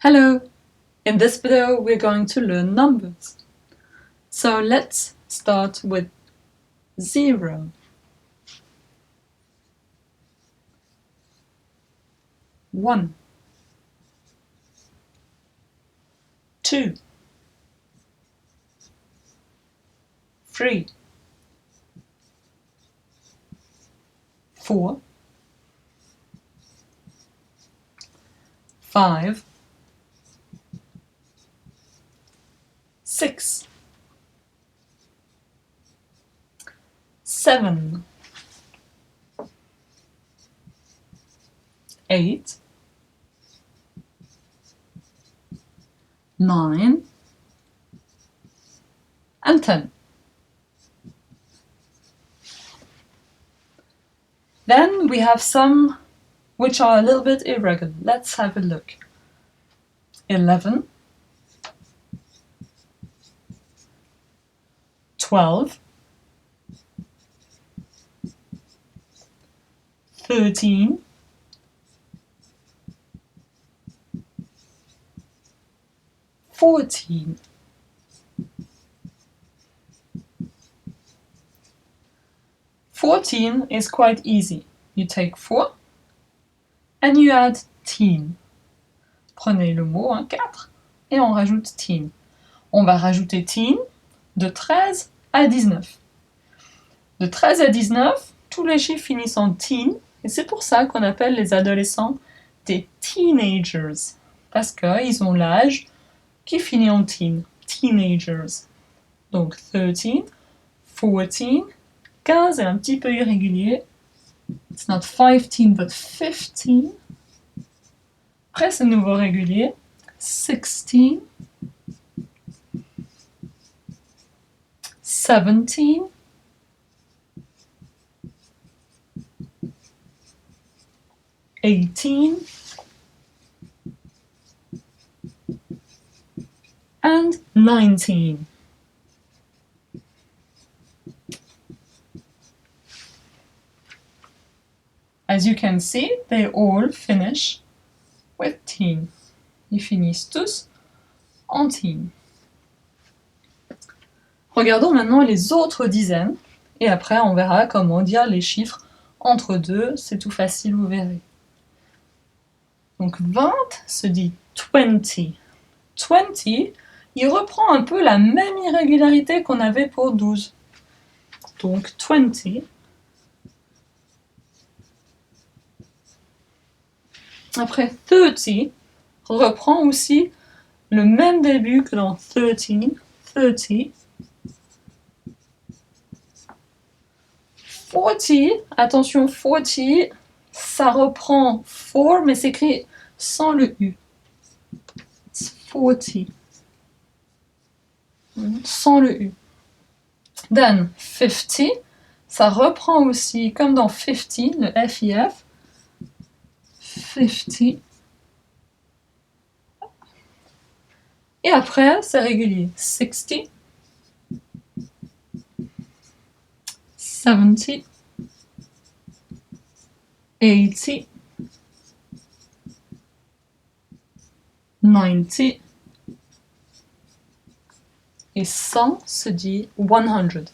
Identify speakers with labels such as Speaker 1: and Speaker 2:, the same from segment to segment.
Speaker 1: Hello! In this video we're going to learn numbers. So let's start with 0. 1. 2. 3. 4. 5. 6. 7. 8. 9. And 10. Then we have some which are a little bit irregular. Let's have a look. 11. 12. 13. 14. 14 is quite easy. You take 4 and you add teen. Prenez le mot 4 et on rajoute teen. On va rajouter teen de 13 à 19. De 13 à 19, tous les chiffres finissent en teen et c'est pour ça qu'on appelle les adolescents des teenagers. Parce qu'ils ont l'âge qui finit en teen. Teenagers. Donc 13, 14, 15 est un petit peu irrégulier. It's not 15 but 15. Après c'est nouveau régulier. 16, 17, 18, and 19. As you can see, they all finish with teen. Ils finissent tous en teen. Regardons maintenant les autres dizaines, et après on verra comment dire les chiffres entre deux, c'est tout facile, vous verrez. Donc 20 se dit 20. 20, il reprend un peu la même irrégularité qu'on avait pour 12. Donc 20. Après 30, reprend aussi le même début que dans 13. 30. 40, attention 40, ça reprend 4 mais c'est écrit sans le U. It's 40. Sans le U. Then 50, ça reprend aussi comme dans 50, le FIF. 50. Et après, c'est régulier. 60. 70. 80. 90. Et 100 se dit 100.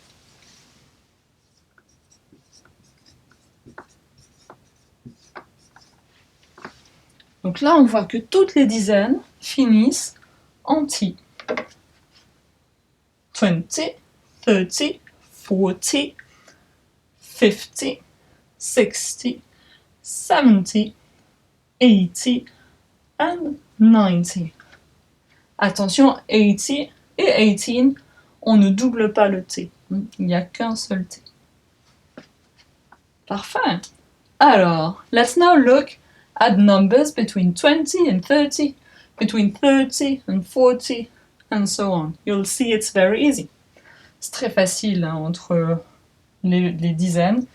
Speaker 1: Donc là, on voit que toutes les dizaines finissent en T. 20, 30, 40, 50, 60, 70, 80 and 90. Attention, 80 et 18, on ne double pas le T. Il n'y a qu'un seul T. Parfait. Alors, let's now look at numbers between 20 and 30, between 30 and 40, and so on. You'll see it's very easy. C'est très facile hein, entre les dizaines.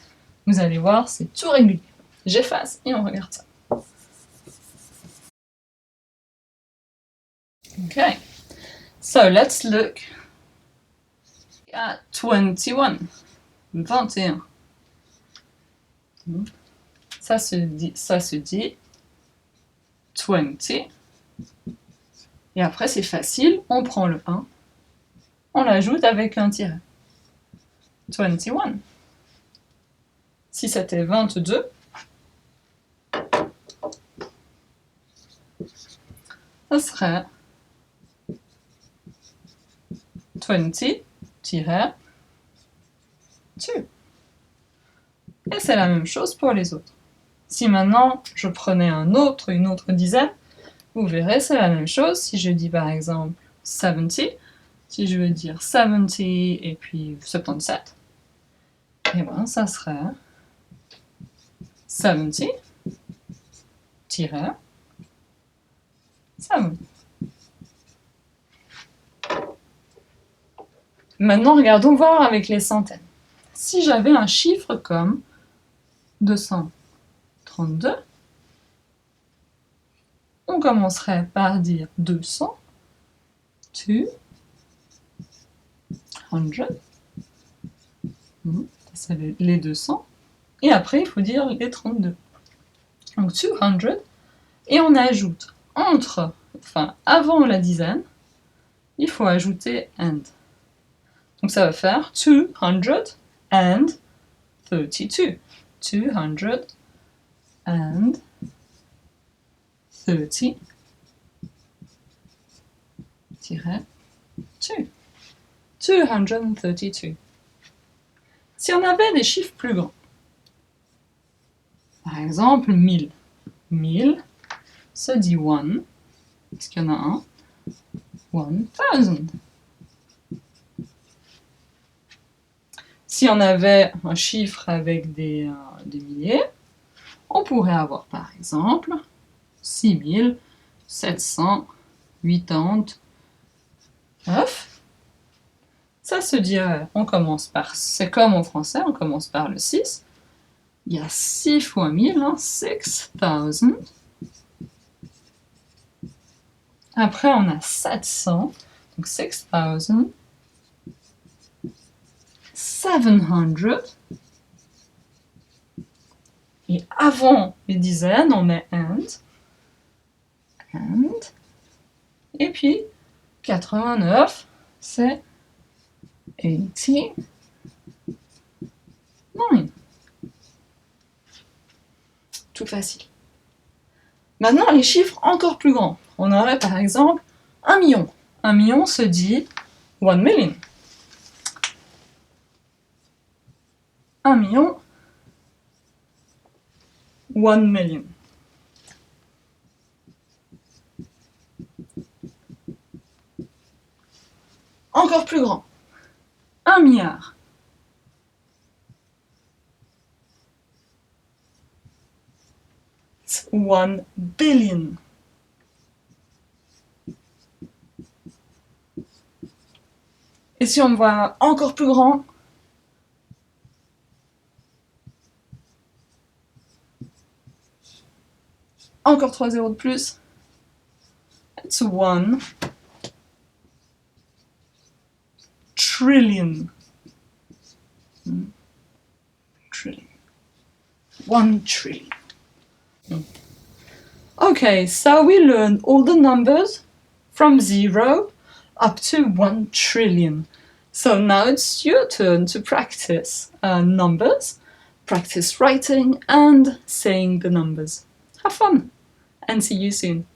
Speaker 1: Vous allez voir, c'est tout régulier. J'efface et on regarde ça. Okay, so let's look at 21. 21. Ça se dit 20, Et après, c'est facile, on prend le 1, on l'ajoute avec un tiret. 21. Si c'était 22, ça serait 20-2. Et c'est la même chose pour les autres. Si maintenant je prenais une autre dizaine, vous verrez, c'est la même chose. Si je dis par exemple 70, si je veux dire 70 et puis 77, et bien ça serait 70 7. Maintenant, regardons voir avec les centaines. Si j'avais un chiffre comme 232, on commencerait par dire 200, 200, c'est les 200, et après il faut dire les 32. Donc 200, et on ajoute avant la dizaine, il faut ajouter and. Donc ça va faire 232. 232. Si on avait des chiffres plus grands, par exemple 1000. 1000 se dit one, parce qu'il y en a un. 1000. Si on avait un chiffre avec des milliers, on pourrait avoir par exemple 6789. Ça se dirait, on commence par, c'est comme en français, on commence par le 6. Il y a 6 fois 1000, 6000. Après, on a 700, donc 6700. Et avant les dizaines, on met and. Et puis, 89, c'est 89. Tout facile. Maintenant, les chiffres encore plus grands. On aurait par exemple 1 million. 1 million se dit 1 million. 1 million, 1 million. Encore plus grand. 1 milliard. It's 1 billion. Et si on voit encore plus grand, encore 3 zéros de plus, it's 1 trillion. 1 trillion. Okay, so we learned all the numbers from 0 up to 1 trillion. So now it's your turn to practice numbers, practice writing and saying the numbers. Have fun and see you soon.